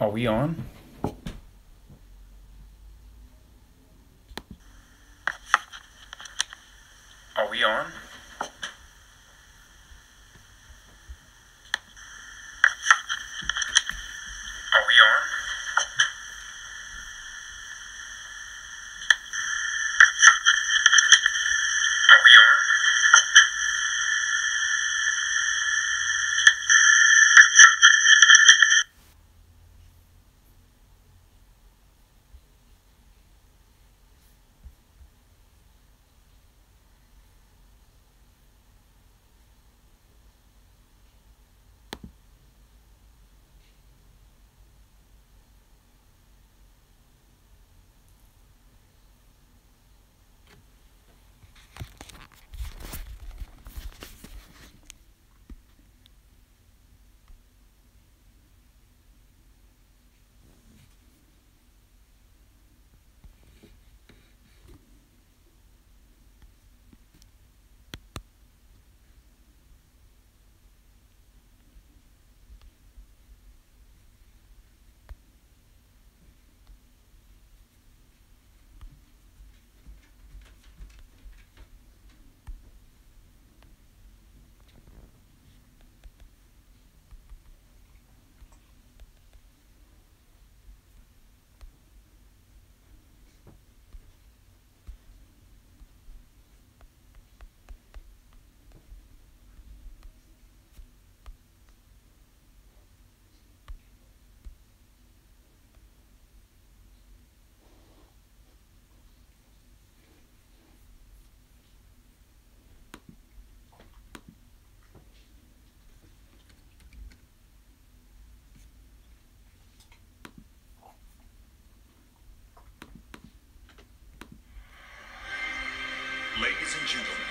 Are we on? Are we on? Are we on? Are we on? Ladies and gentlemen,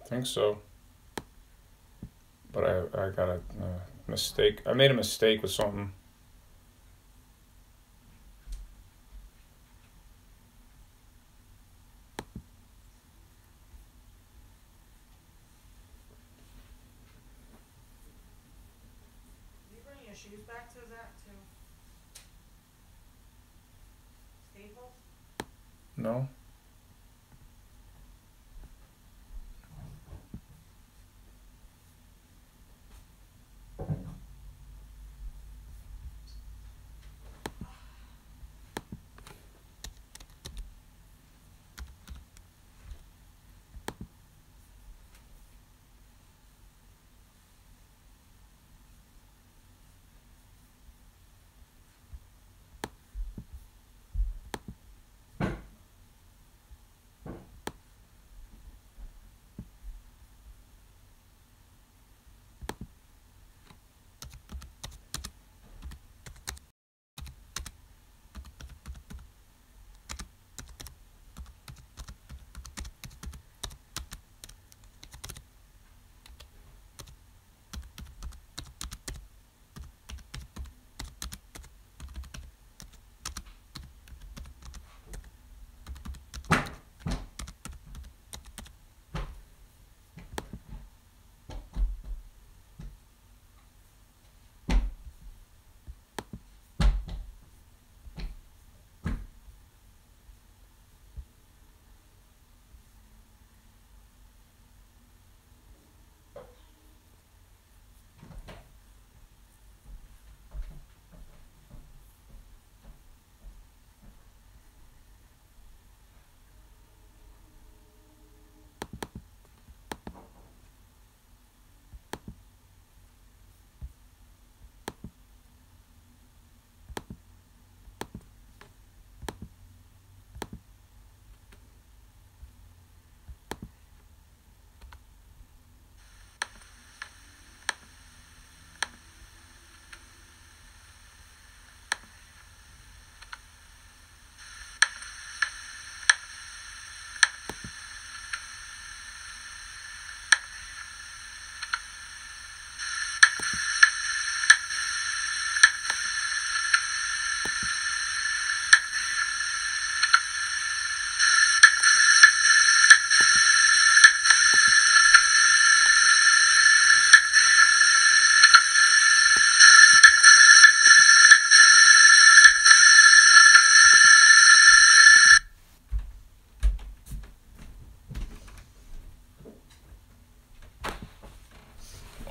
think so. But I got a mistake. I made a mistake with something. Did you bring your shoes back to that to Staples? No?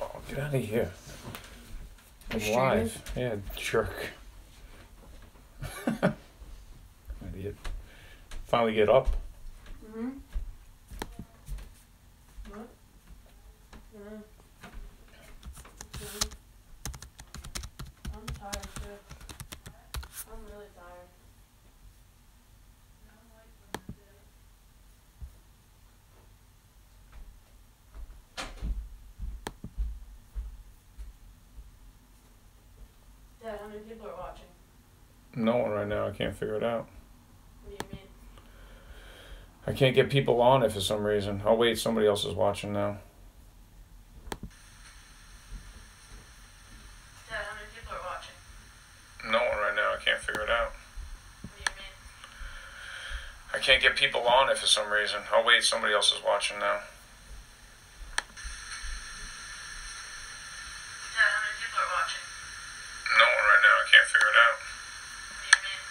Oh, get out of here. I'm You're live. Yeah, jerk. Idiot. Finally get up. Mm-hmm. What? Yeah. I'm tired too. I'm really tired. Dad, how many people are watching? No one right now. I can't figure it out. What do you mean? I can't get people on it for some reason. Oh wait, somebody else is watching now. Dad, how many people are watching? No one right now. I can't figure it out. What do you mean? I can't get people on it for some reason. Oh wait, somebody else is watching now. Dad, how many people are watching? No one right now. I can't figure it out. What do you mean?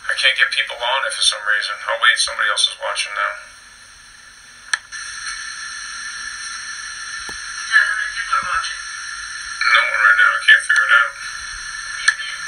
I can't get people on it for some reason. Oh wait, somebody else is watching now. Dad, how many people are watching? No one right now. I can't figure it out. What do you mean?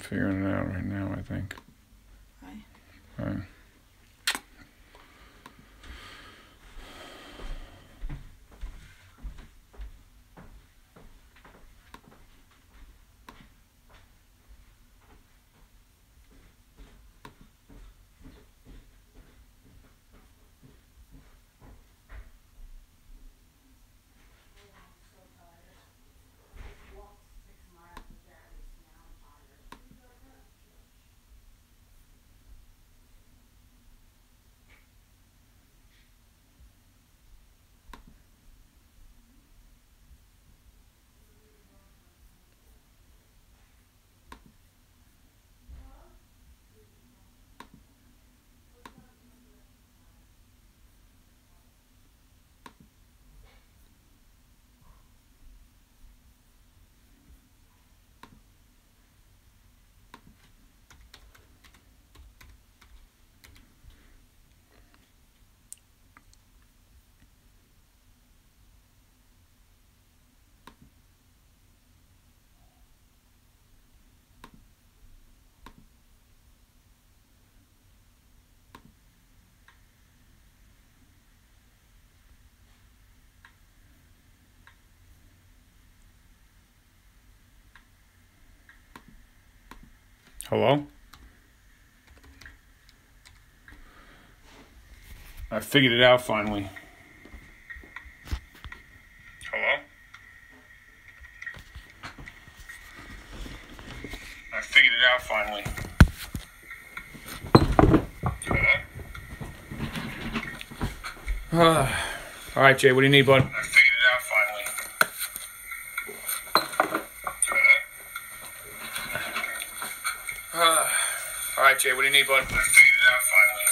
figuring it out right now, I think. Hi. Hi. Hello? I figured it out finally. Hello? I figured it out finally. Hello? All right, Jay, what do you need, bud? I figured it out finally. All right, Jay, what do you need, bud? I figured it out finally.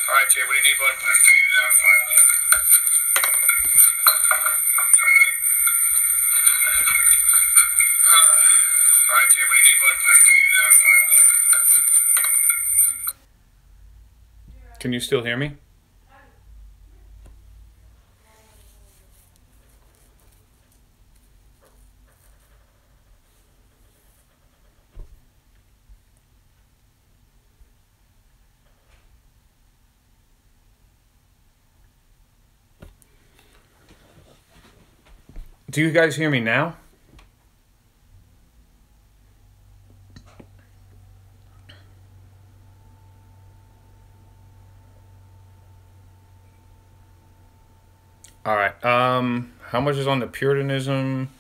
All right, Jay, what do you need, bud? I figured it out finally. All right, Jay, what do you need, bud? I figured it out finally. Can you still hear me? Do you guys hear me now? All right. How much is on the Puritanism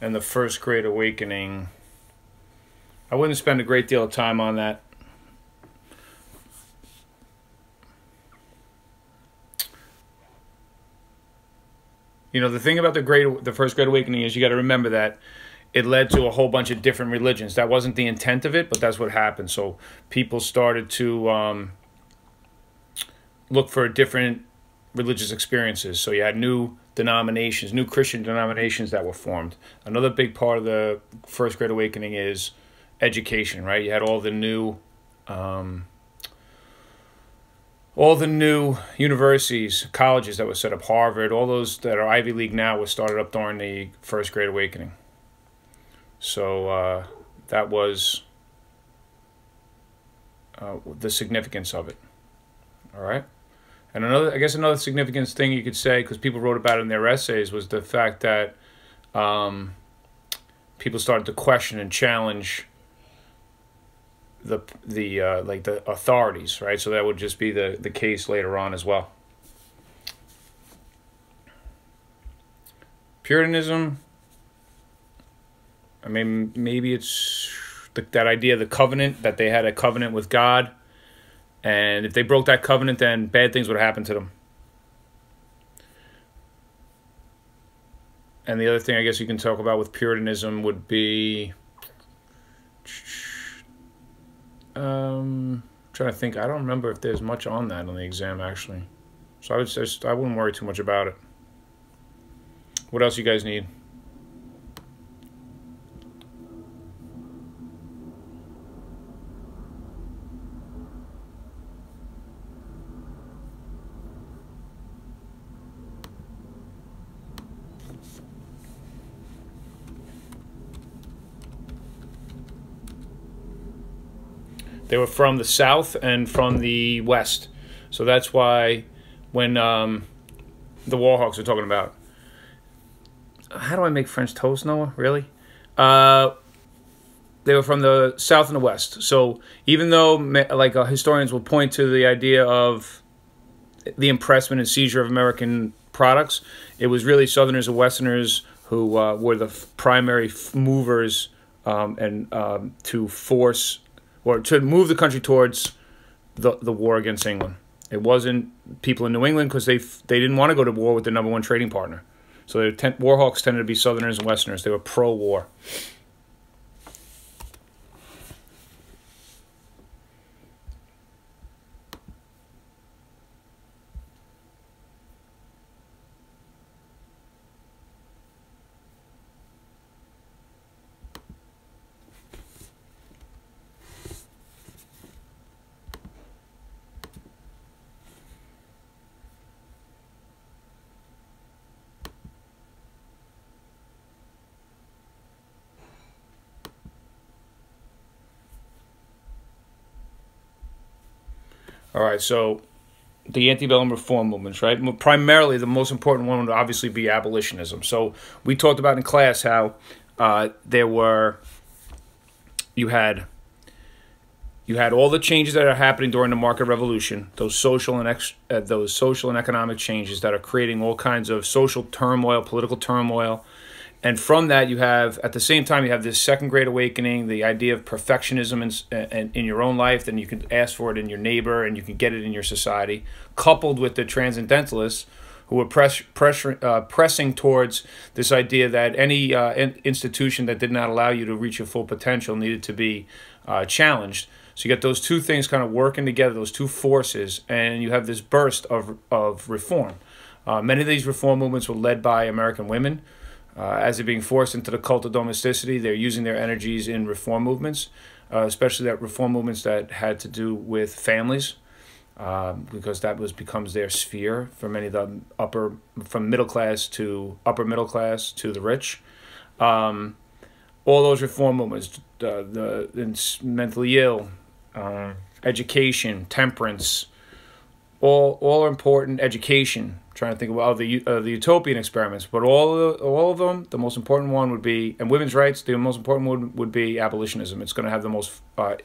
and the First Great Awakening? I wouldn't spend a great deal of time on that. You know, the thing about the First Great Awakening is you got to remember that it led to a whole bunch of different religions. That wasn't the intent of it, but that's what happened. So people started to look for different religious experiences. So you had new denominations, new Christian denominations that were formed. Another big part of the First Great Awakening is education, right? You had all the new universities, colleges that were set up, Harvard, all those that are Ivy League now were started up during the First Great Awakening. So that was the significance of it. All right? And another significant thing you could say, because people wrote about it in their essays, was the fact that people started to question and challenge the authorities, right? So that would just be the case later on as well. Puritanism, I mean, maybe it's that idea of the covenant, that they had a covenant with God, and if they broke that covenant, then bad things would happen to them. And the other thing I guess you can talk about with Puritanism would be trying to think. I don't remember if there's much on that on the exam, actually. So I wouldn't worry too much about it. What else you guys need? They were from the South and from the West. So that's why when the Warhawks are talking about, how do I make French toast, Noah? Really? They were from the South and the West. So even though historians will point to the idea of the impressment and seizure of American products, it was really Southerners and Westerners who were the primary movers to force or to move the country towards the war against England. It wasn't people in New England because they didn't want to go to war with their number one trading partner. So Warhawks tended to be Southerners and Westerners. They were pro-war. All right, so the antebellum reform movements, right? Primarily, the most important one would obviously be abolitionism. So we talked about in class how you had all the changes that are happening during the market revolution, those social and economic changes that are creating all kinds of social turmoil, political turmoil. And from that, at the same time, you have this second great awakening, the idea of perfectionism in your own life, then you can ask for it in your neighbor and you can get it in your society, coupled with the transcendentalists who were pressing towards this idea that any institution that did not allow you to reach your full potential needed to be challenged. So you get those two things kind of working together, those two forces, and you have this burst of reform. Many of these reform movements were led by American women. As they're being forced into the cult of domesticity, they're using their energies in reform movements, especially that reform movements that had to do with families, because that becomes their sphere for many of the from middle class to upper middle class to the rich. All those reform movements, the mentally ill, education, temperance, all are important. Education. Trying to think about the utopian experiments, but all of them, the most important one would be, and women's rights, the most important one would be abolitionism. It's going to have the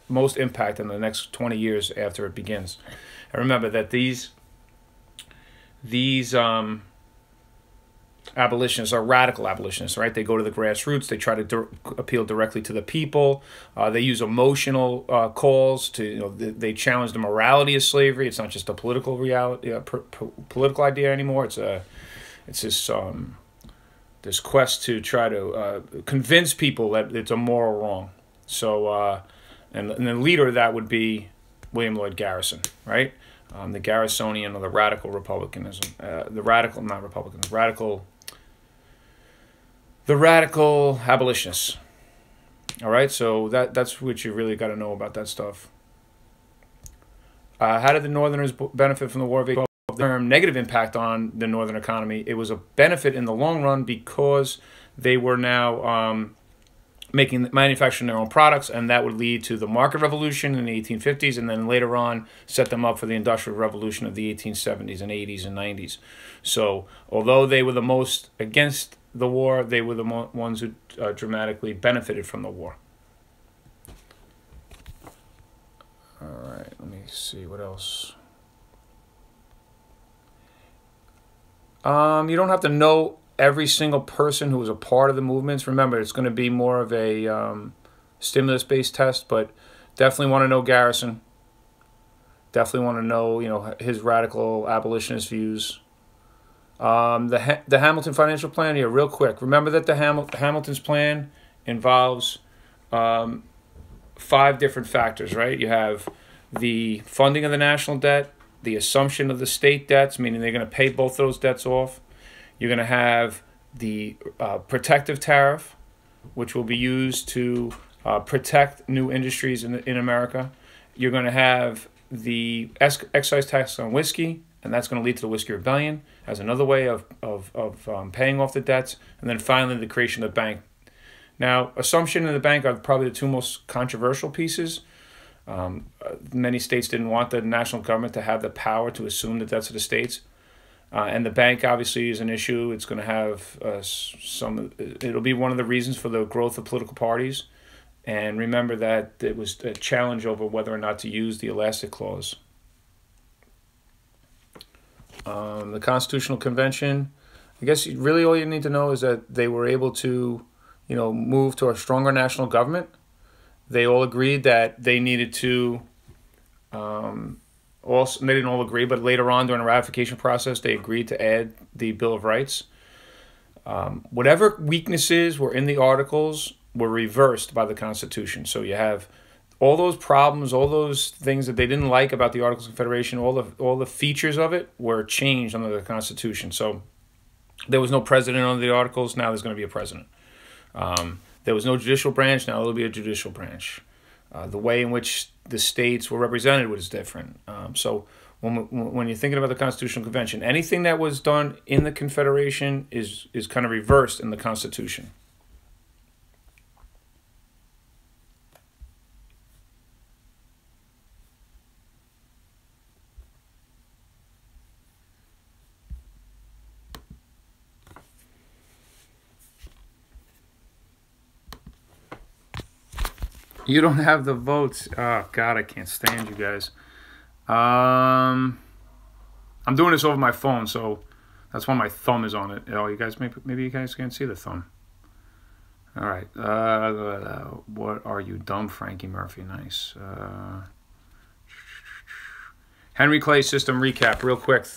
most impact in the next 20 years after it begins. And remember that these abolitionists are radical abolitionists, right? They go to the grassroots. They try to appeal directly to the people. They use emotional calls to, they challenge the morality of slavery. It's not just a political reality, political idea anymore. It's this quest to try to convince people that it's a moral wrong. So, and the leader of that would be William Lloyd Garrison, right? The Garrisonian or the radical republicanism, the radical abolitionists. All right, so that's what you really got to know about that stuff. How did the Northerners benefit from the War of 1812? Term negative impact on the Northern economy. It was a benefit in the long run because they were now manufacturing their own products, and that would lead to the market revolution in the 1850s, and then later on set them up for the industrial revolution of the 1870s and 80s and 90s. So although they were the most against the war, they were the ones who dramatically benefited from the war. All right, let me see what else. You don't have to know every single person who was a part of the movements. Remember, it's going to be more of a stimulus-based test, but definitely want to know Garrison. Definitely want to know, his radical abolitionist views. The Hamilton financial plan here, real quick. Remember that the Hamilton's plan involves 5 different factors, right? You have the funding of the national debt, the assumption of the state debts, meaning they're going to pay both those debts off. You're going to have the protective tariff, which will be used to protect new industries in America. You're going to have the excise tax on whiskey, and that's going to lead to the Whiskey Rebellion as another way of paying off the debts. And then finally, the creation of the bank. Now, assumption and the bank are probably the 2 most controversial pieces. Many states didn't want the national government to have the power to assume the debts of the states. And the bank obviously is an issue. It's going to have it'll be one of the reasons for the growth of political parties. And remember that it was a challenge over whether or not to use the elastic clause. The Constitutional Convention, I guess really all you need to know is that they were able to, move to a stronger national government. They all agreed that they needed to, also, they didn't all agree, but later on during the ratification process, they agreed to add the Bill of Rights. Whatever weaknesses were in the articles were reversed by the Constitution. So you have all those problems, all those things that they didn't like about the Articles of Confederation, all the features of it were changed under the Constitution. So there was no president under the Articles. Now there's going to be a president. There was no judicial branch. Now there will be a judicial branch. The way in which the states were represented was different. So when you're thinking about the Constitutional Convention, anything that was done in the Confederation is kind of reversed in the Constitution. You don't have the votes. Oh, God, I can't stand you guys. I'm doing this over my phone, so that's why my thumb is on it. Oh, you guys, maybe you guys can't see the thumb. All right. What are you, dumb Frankie Murphy? Nice. Henry Clay system recap, real quick.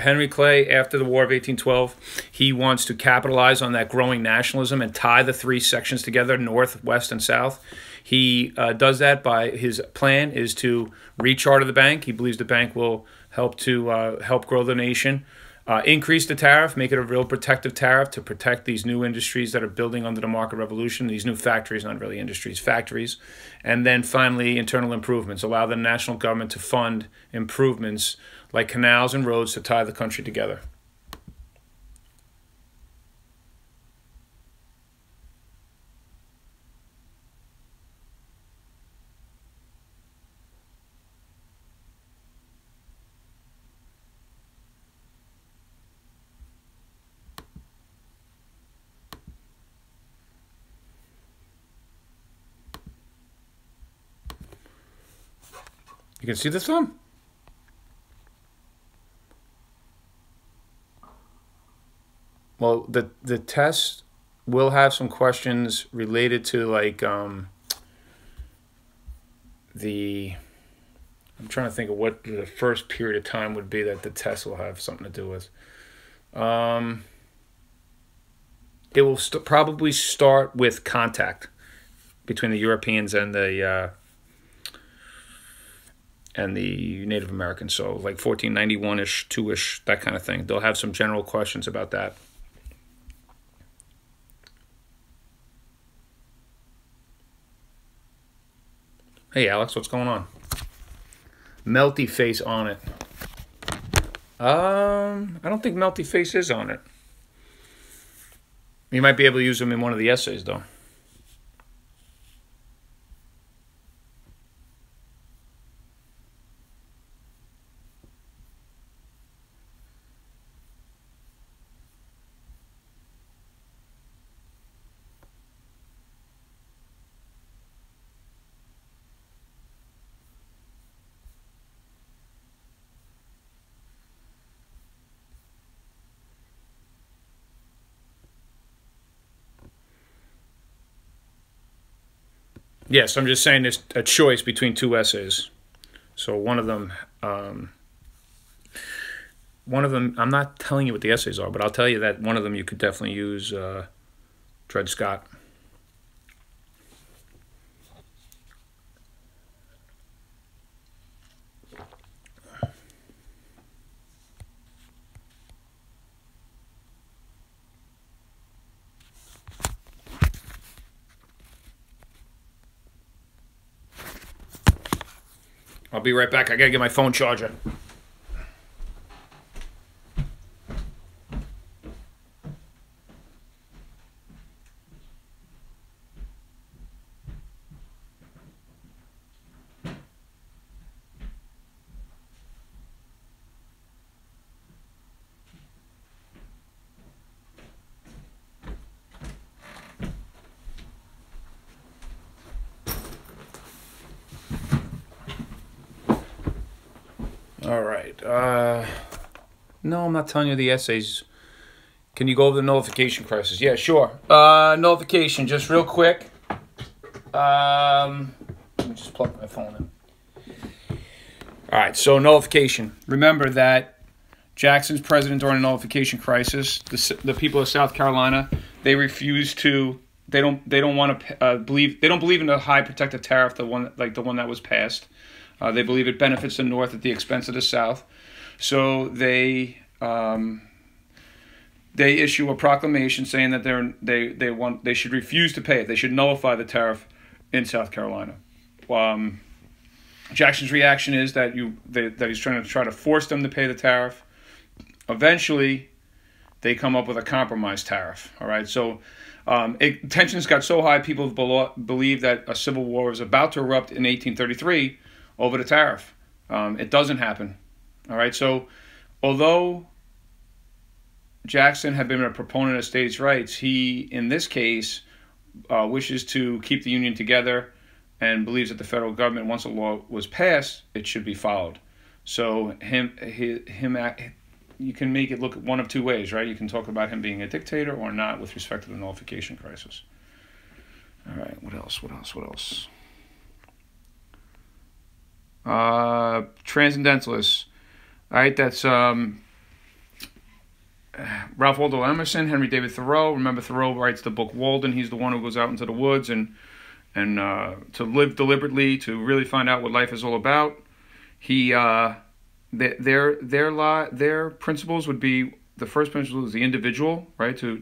Henry Clay, after the War of 1812, he wants to capitalize on that growing nationalism and tie the three sections together, North, West, and South. He does that by his plan is to recharter the bank. He believes the bank will help grow the nation. Increase the tariff, make it a real protective tariff to protect these new industries that are building under the market revolution, these new factories, not really industries, factories. And then finally, internal improvements. Allow the national government to fund improvements like canals and roads to tie the country together. You can see the thumb. Well, the test will have some questions related to like I'm trying to think of what the first period of time would be that the test will have something to do with. It will probably start with contact between the Europeans and the Native Americans. So like 1491-ish, 2-ish, that kind of thing. They'll have some general questions about that. Hey, Alex, what's going on? Melty face on it. I don't think Melty face is on it. You might be able to use them in one of the essays, though. Yes, I'm just saying there's a choice between two essays. So one of them, I'm not telling you what the essays are, but I'll tell you that one of them you could definitely use Dred Scott. I'll be right back. I gotta get my phone charger. All right. No, I'm not telling you the essays. Can you go over the nullification crisis? Yeah, sure. Nullification, just real quick. Let me just plug my phone in. All right, so nullification. Remember that Jackson's president during the nullification crisis. The people of South Carolina, they refuse to. They don't want to believe. They don't believe in the high protective tariff, the one that was passed. They believe it benefits the North at the expense of the South. So they issue a proclamation saying that they should refuse to pay it. They should nullify the tariff in South Carolina. Jackson's reaction is that he's trying to force them to pay the tariff. Eventually, they come up with a compromise tariff. All right, so tensions got so high, people believe that a civil war was about to erupt in 1833 over the tariff. It doesn't happen. All right, so although Jackson had been a proponent of states' rights, he, in this case, wishes to keep the Union together and believes that the federal government, once a law was passed, it should be followed. So you can make it look one of two ways, right? You can talk about him being a dictator or not with respect to the nullification crisis. All right, what else? Transcendentalists. All right, that's Ralph Waldo Emerson, Henry David Thoreau. Remember, Thoreau writes the book Walden. He's the one who goes out into the woods and to live deliberately, to really find out what life is all about. Their principles would be, the first principle is the individual, right? To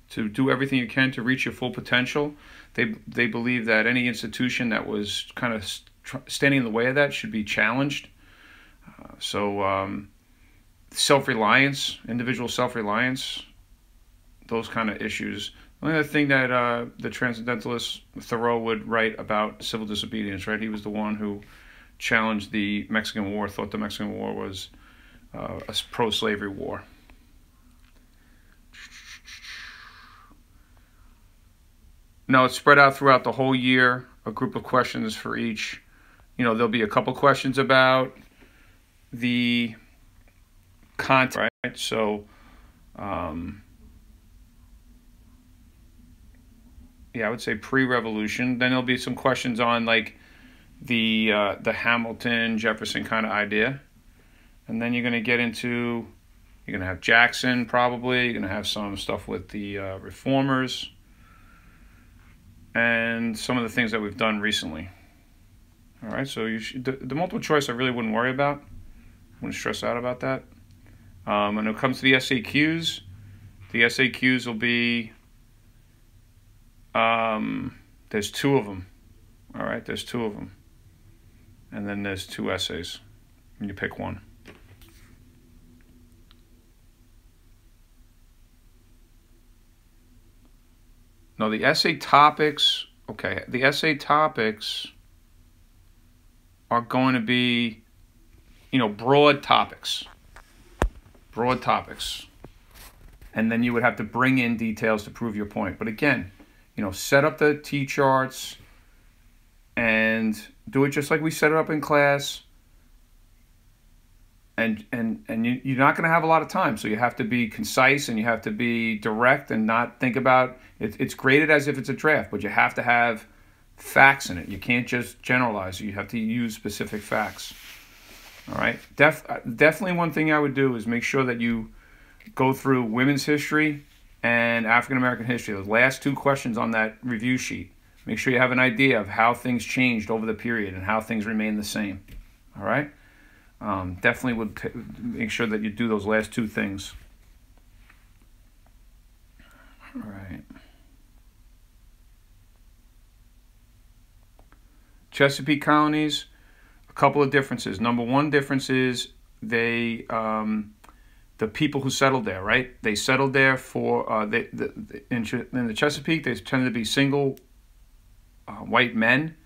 do everything you can to reach your full potential. They believe that any institution that was kind of standing in the way of that should be challenged. Self-reliance, individual self-reliance, those kind of issues. The only other thing that the Transcendentalist Thoreau would write about civil disobedience, right? He was the one who challenged the Mexican War, thought the Mexican War was a pro-slavery war. Now, it's spread out throughout the whole year, a group of questions for each. There'll be a couple questions about the content, right? So, I would say pre-revolution. Then there'll be some questions on like the Hamilton Jefferson kind of idea, and then you're going to have Jackson probably. You're going to have some stuff with the reformers and some of the things that we've done recently. All right, so the multiple choice I really wouldn't worry about. Wouldn't stress out about that. When it comes to the SAQs will be, there's two of them. All right, there's two of them. And then there's two essays. And you pick one. No, the essay topics, are going to be, broad topics. And then you would have to bring in details to prove your point. But again, set up the T-charts and do it just like we set it up in class. And you're not going to have a lot of time, so you have to be concise and you have to be direct and not think about it. It's graded as if it's a draft, but you have to have facts in it. You can't just generalize. You have to use specific facts. All right. Definitely one thing I would do is make sure that you go through women's history and African American history. Those last two questions on that review sheet. Make sure you have an idea of how things changed over the period and how things remain the same. All right. Definitely would make sure that you do those last two things. All right. Chesapeake colonies, a couple of differences. Number one difference is the people who settled there, right? They settled there for in the Chesapeake. They tended to be single white men,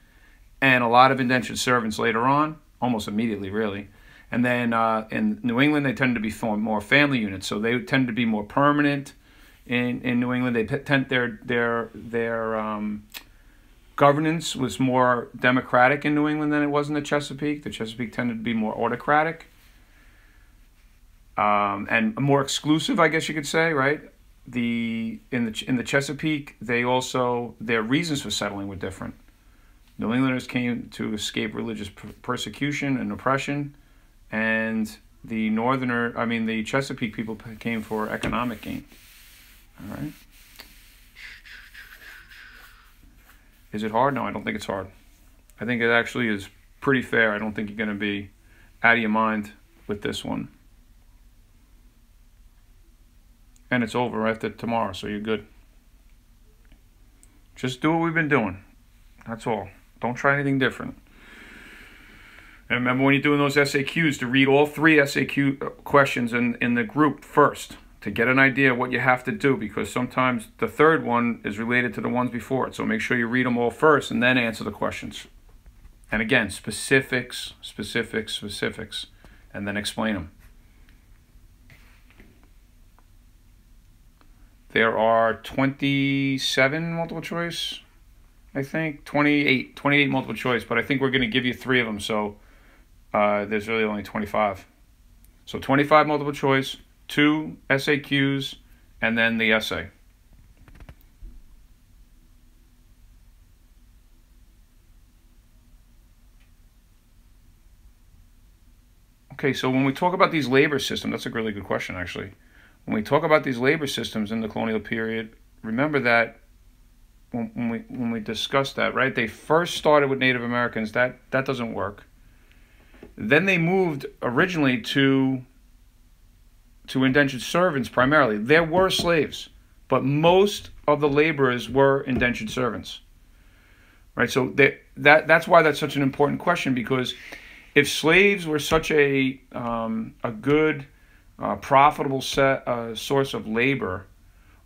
and a lot of indentured servants later on, almost immediately, really. And then in New England, they tended to be more family units, so they tend to be more permanent. In New England, they tend governance was more democratic in New England than it was in the Chesapeake. The Chesapeake tended to be more autocratic and more exclusive, I guess you could say, right? In the Chesapeake, their reasons for settling were different. New Englanders came to escape religious persecution and oppression, and the Chesapeake people came for economic gain. All right. Is it hard? No, I don't think it's hard. I think it actually is pretty fair. I don't think you're going to be out of your mind with this one. And it's over after tomorrow, so you're good. Just do what we've been doing. That's all. Don't try anything different. And remember when you're doing those SAQs to read all 3 SAQ questions in the group first to get an idea of what you have to do, because sometimes the third one is related to the ones before it. So make sure you read them all first and then answer the questions. And again, specifics, and then explain them. There are 27 multiple choice, I think. 28 multiple choice, but I think we're going to give you 3 of them, so there's really only 25. So 25 multiple choice, 2 SAQs, and then the essay. Okay, so when we talk about these labor systems, that's a really good question, actually. When we talk about these labor systems in the colonial period, remember that when we discuss that, right? They first started with Native Americans. That doesn't work. Then they moved originally to indentured servants primarily. There were slaves, but most of the laborers were indentured servants, right? So that's why that's such an important question, because if slaves were such a good profitable source of labor,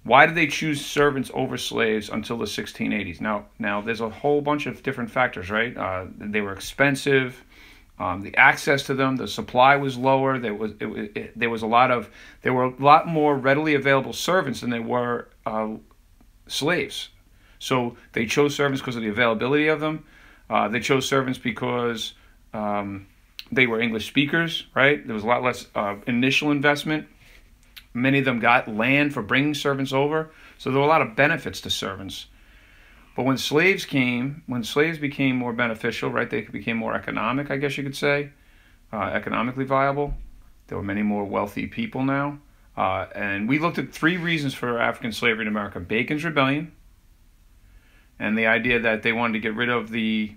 why did they choose servants over slaves until the 1680s? Now there a whole bunch of different factors, right? They were expensive. The access to them, the supply was lower. There were a lot more readily available servants than there were slaves. So they chose servants because of the availability of them. They chose servants because they were English speakers, right? There was a lot less initial investment. Many of them got land for bringing servants over. So there were a lot of benefits to servants. But when slaves became more beneficial, right, they became more economic, I guess you could say, economically viable. There were many more wealthy people now. And we looked at 3 reasons for African slavery in America. Bacon's Rebellion, and the idea that they wanted to get rid of the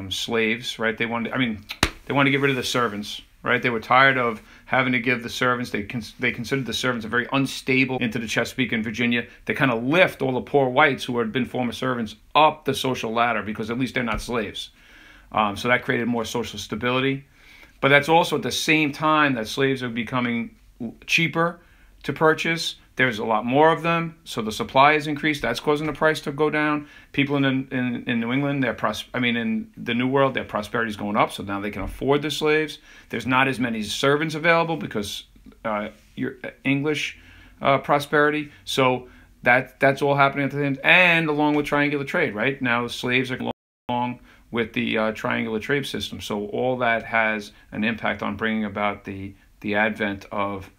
slaves, right? They wanted to get rid of the servants, right? They were tired of having to give the servants. They considered the servants a very unstable into the Chesapeake and Virginia. They kind of lift all the poor whites who had been former servants up the social ladder, because at least they're not slaves. So that created more social stability. But that's also at the same time that slaves are becoming cheaper to purchase. There's a lot more of them, so the supply is increased. That's causing the price to go down. People in New England, in the New World, their prosperity is going up, so now they can afford the slaves. There's not as many servants available because your English prosperity. So that's all happening at the same time, and along with triangular trade, right? Now slaves are along with the triangular trade system. So all that has an impact on bringing about the advent of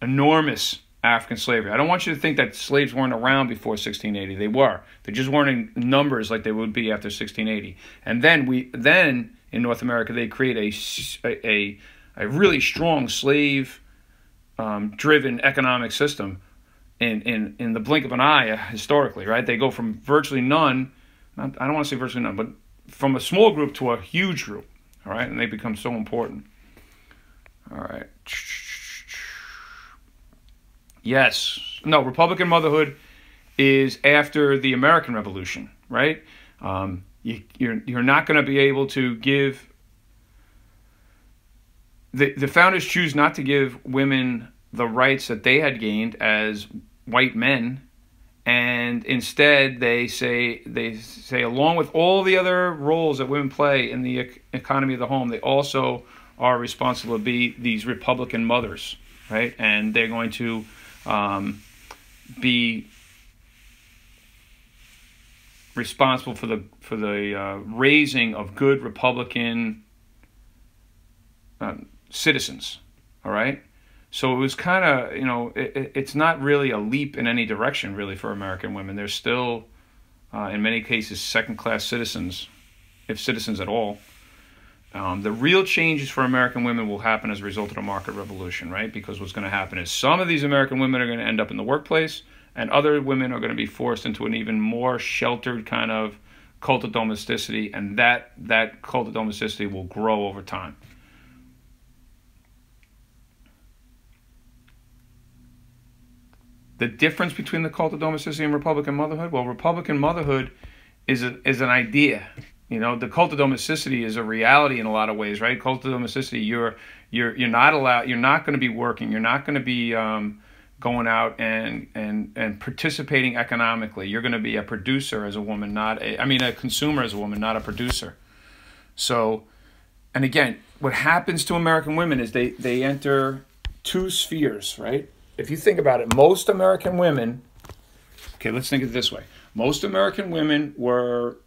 enormous African slavery. I don't want you to think that slaves weren't around before 1680. They were. They just weren't in numbers like they would be after 1680. And then in North America they create a really strong slave driven economic system in the blink of an eye historically, right? They go from virtually none, I don't want to say virtually none, but from a small group to a huge group, all right? And they become so important. All right. Yes. No, Republican motherhood is after the American Revolution, right? You're not going to be able to give... The founders choose not to give women the rights that they had gained as white men, and instead they say along with all the other roles that women play in the economy of the home, they also are responsible to be these Republican mothers, right? And they're going to be responsible for the raising of good Republican citizens. All right, so it was kind of, you know, it's not really a leap in any direction really for American women. They're still in many cases second-class citizens, if citizens at all. The real changes for American women will happen as a result of the market revolution, right? Because what's going to happen is some of these American women are going to end up in the workplace, and other women are going to be forced into an even more sheltered kind of cult of domesticity, and that cult of domesticity will grow over time. The difference between the cult of domesticity and Republican motherhood? Well, Republican motherhood is an idea. You know, the cult of domesticity is a reality in a lot of ways, right? Cult of domesticity, you're not allowed, you're not going to be working, you're not going to be going out and participating economically. You're going to be a producer as a woman, a consumer as a woman, not a producer. So, and again, what happens to American women is they enter two spheres, right? If you think about it, most American women, okay, let's think of it this way. Most American women were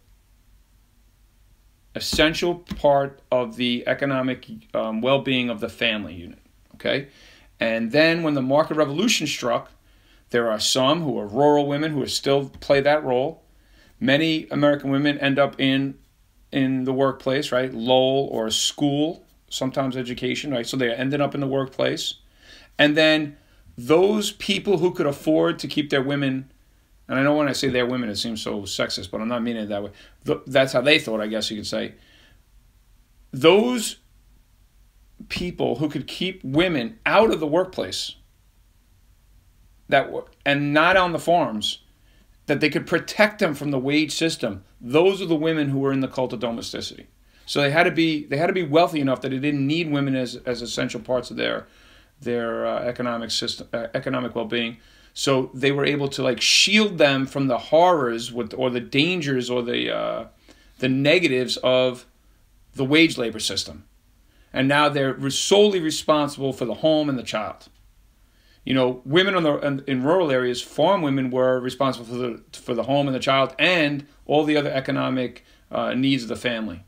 essential part of the economic well-being of the family unit, okay? And then when the market revolution struck, there are some who are rural women who still play that role. Many American women end up in the workplace, right? Lowell or school, sometimes education, right? So they ended up in the workplace. And then those people who could afford to keep their women, and I know when I say their women, it seems so sexist, but I'm not meaning it that way. That's how they thought, I guess you could say. Those people who could keep women out of the workplace and not on the farms, that they could protect them from the wage system, those are the women who were in the cult of domesticity. So they had to be wealthy enough that they didn't need women as essential parts of their economic system, economic well-being. So they were able to like shield them from the horrors or the dangers or the negatives of the wage labor system. And now they're solely responsible for the home and the child. You know, women in rural areas, farm women were responsible for the home and the child and all the other economic needs of the family.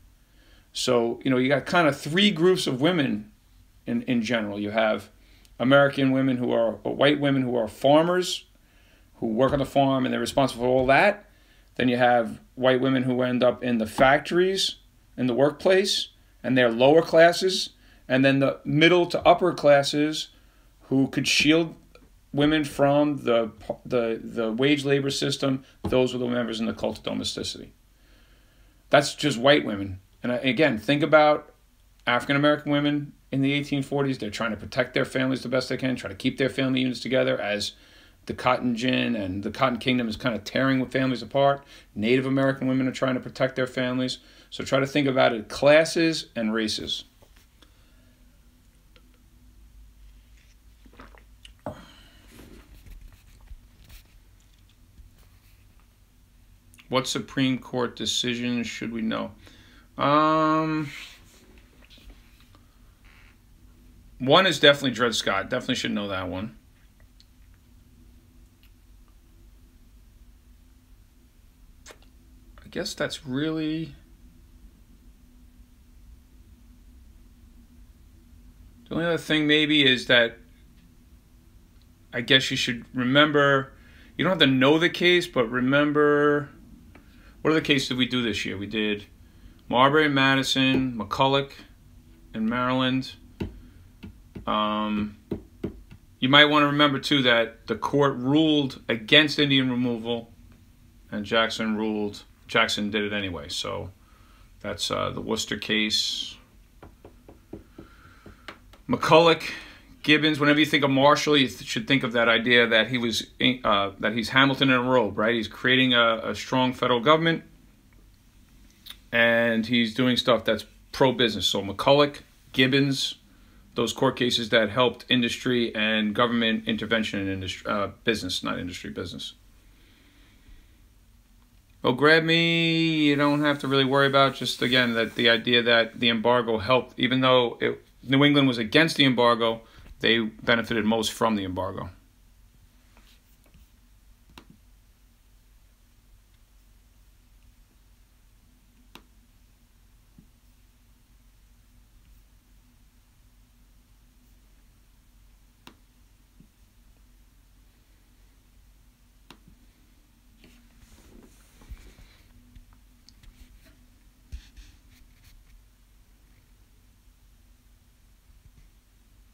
So, you know, you got kind of three groups of women in general. You have American women white women who are farmers, who work on the farm and they're responsible for all that. Then you have white women who end up in the factories, in the workplace, and they're lower classes. And then the middle to upper classes who could shield women from the wage labor system. Those were the members in the cult of domesticity. That's just white women. And again, think about African American women in the 1840s. They're trying to protect their families the best they can, try to keep their family units together as the cotton gin and the cotton kingdom is kind of tearing families apart. Native American women are trying to protect their families. So try to think about it, classes and races. What Supreme Court decision should we know? One is definitely Dred Scott. Definitely should know that one. I guess that's really... The only other thing maybe is that I guess you should remember, you don't have to know the case, but remember, what other cases did we do this year? We did Marbury and Madison, McCulloch in Maryland. You might want to remember, too, that the court ruled against Indian removal, and Jackson did it anyway. So that's the Worcester case. McCulloch, Gibbons, whenever you think of Marshall, you should think of that idea that he's Hamilton in a robe, right? He's creating a strong federal government, and he's doing stuff that's pro-business. So McCulloch, Gibbons, those court cases that helped industry and government intervention in industry, business, not industry, business. Well, grab me, you don't have to really worry about, just again, that the idea that the embargo helped, even though New England was against the embargo, they benefited most from the embargo.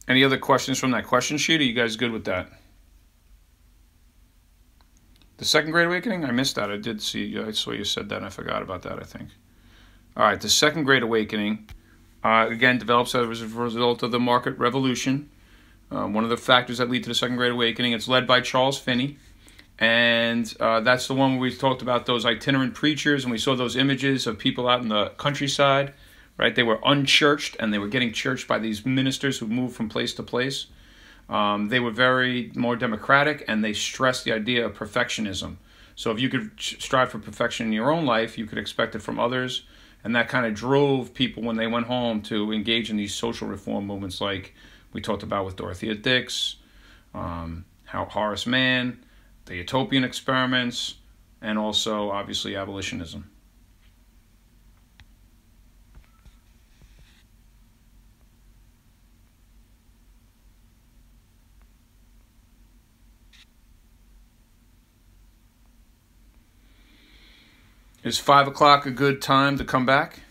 Any other questions from that question sheet? Are you guys good with that? The Second Great Awakening? I missed that. I saw you said that and I forgot about that, I think. All right, the Second Great Awakening, again, develops as a result of the market revolution. One of the factors that lead to the Second Great Awakening. It's led by Charles Finney. And that's the one where we talked about those itinerant preachers, and we saw those images of people out in the countryside, right? They were unchurched, and they were getting churched by these ministers who moved from place to place. They were very more democratic, and they stressed the idea of perfectionism. So if you could strive for perfection in your own life, you could expect it from others. And that kind of drove people when they went home to engage in these social reform movements like we talked about with Dorothea Dix, Horace Mann, the Utopian experiments, and also, obviously, abolitionism. Is 5 o'clock a good time to come back?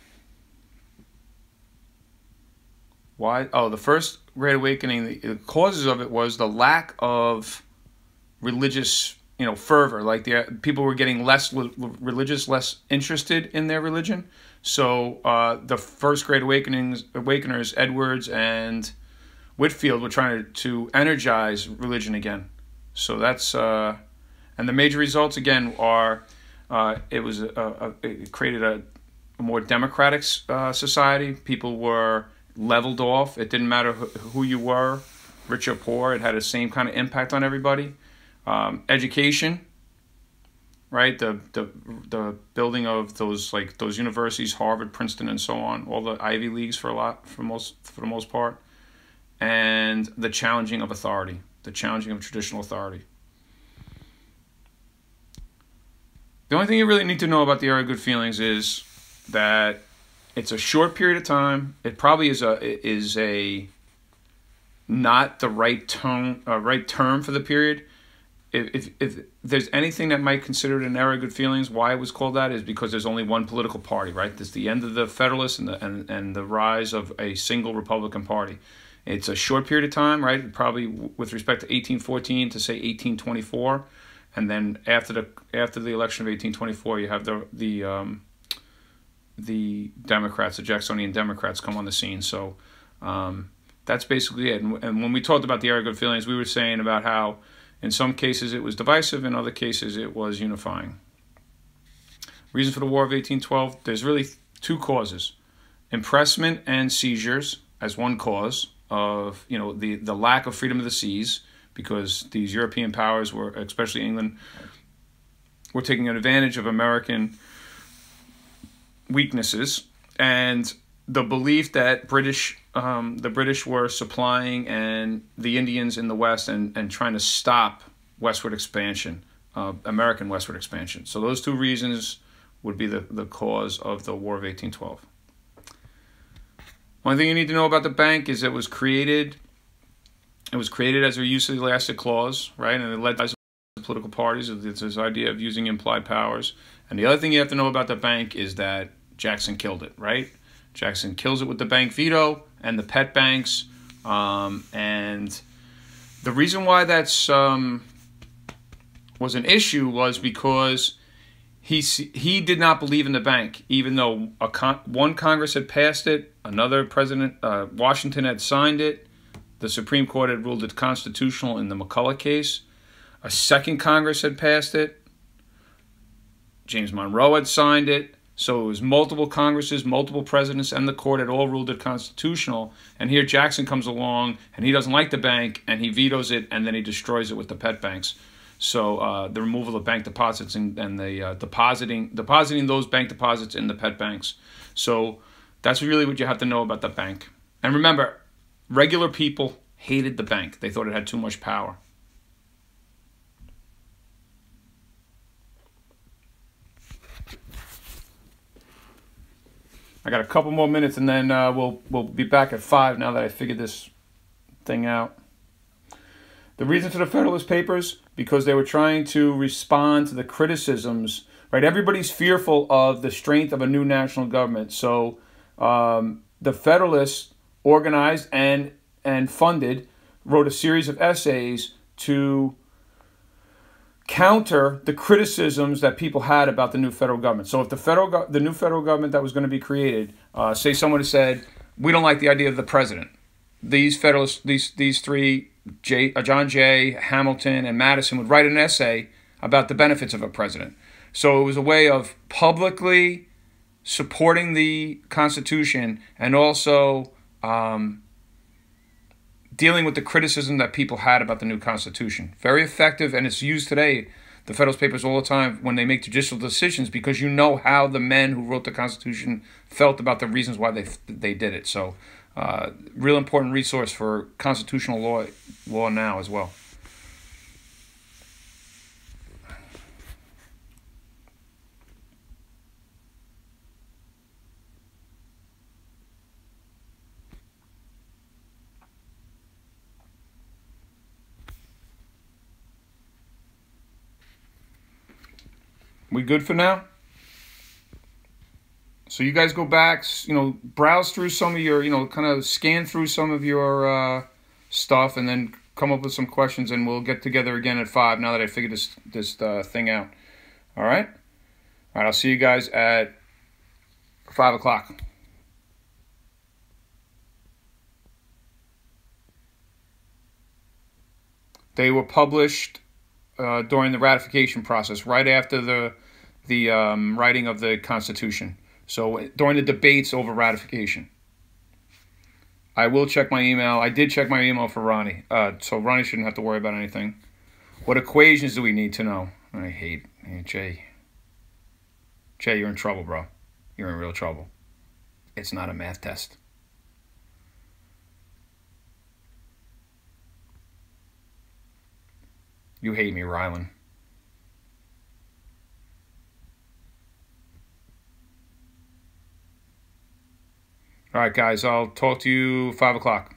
Why? Oh, the First Great Awakening, the causes of it was the lack of religious, fervor. Like the people were getting less religious, less interested in their religion. So the First Great Awakeners, Edwards and Whitefield, were trying to energize religion again. So that's and the major results again are it created a more democratic society. People were leveled off. It didn't matter who you were, rich or poor. It had the same kind of impact on everybody. Education, right? The building of those universities, Harvard, Princeton, and so on, all the Ivy Leagues for the most part, and the challenging of authority, the challenging of traditional authority. The only thing you really need to know about the Era of Good Feelings is that it's a short period of time. It probably is a not the right term for the period. If there's anything that might consider it an Era of Good Feelings, why it was called that is because there's only one political party, right? There's the end of the Federalists and the rise of a single Republican Party. It's a short period of time, right? Probably with respect to 1814 to say 1824, and then after the election of 1824, you have the Democrats, the Jacksonian Democrats, come on the scene. So that's basically it. And when we talked about the Era of Good Feelings, we were saying about how in some cases it was divisive, in other cases it was unifying. Reason for the War of 1812, there's really two causes. Impressment and seizures as one cause of, the lack of freedom of the seas, because these European powers were, especially England, were taking advantage of American weaknesses, and the belief that the British were supplying and the Indians in the West and trying to stop westward expansion, American westward expansion. So those two reasons would be the cause of the War of 1812. One thing you need to know about the bank is it was created as a use of the elastic clause, right? And it led by political parties. It's this idea of using implied powers. And the other thing you have to know about the bank is that Jackson killed it, right? Jackson kills it with the bank veto and the pet banks. And the reason why that's was an issue was because he did not believe in the bank, even though one Congress had passed it, another president, Washington, had signed it. The Supreme Court had ruled it constitutional in the McCulloch case. A second Congress had passed it. James Monroe had signed it. So it was multiple Congresses, multiple presidents, and the court had all ruled it constitutional. And here Jackson comes along, and he doesn't like the bank, and he vetoes it, and then he destroys it with the pet banks. So the removal of bank deposits and the depositing those bank deposits in the pet banks. So that's really what you have to know about the bank. And remember, regular people hated the bank. They thought it had too much power. I got a couple more minutes, and then we'll be back at 5 now that I figured this thing out. The reason for the Federalist Papers, because they were trying to respond to the criticisms, right? Everybody's fearful of the strength of a new national government. So the Federalists organized and and funded, wrote a series of essays to counter the criticisms that people had about the new federal government. So if the new federal government that was going to be created, say someone had said, we don't like the idea of the president. These Federalists, these three, John Jay, Hamilton, and Madison would write an essay about the benefits of a president. So it was a way of publicly supporting the Constitution and also dealing with the criticism that people had about the new Constitution. Very effective, and it's used today, the Federalist Papers, all the time when they make judicial decisions, because you know how the men who wrote the Constitution felt about the reasons why they did it. So real important resource for constitutional law now as well. We good for now? So you guys go back, browse through some of your, kind of scan through some of your stuff, and then come up with some questions, and we'll get together again at 5 now that I figured this thing out. All right? All right, I'll see you guys at 5 o'clock. They were published during the ratification process, right after the writing of the Constitution. So during the debates over ratification. I will check my email. I did check my email for Ronnie. So Ronnie shouldn't have to worry about anything. What equations do we need to know? I hate Jay. Jay, you're in trouble, bro. You're in real trouble. It's not a math test. You hate me, Rylan. All right, guys, I'll talk to you 5 o'clock.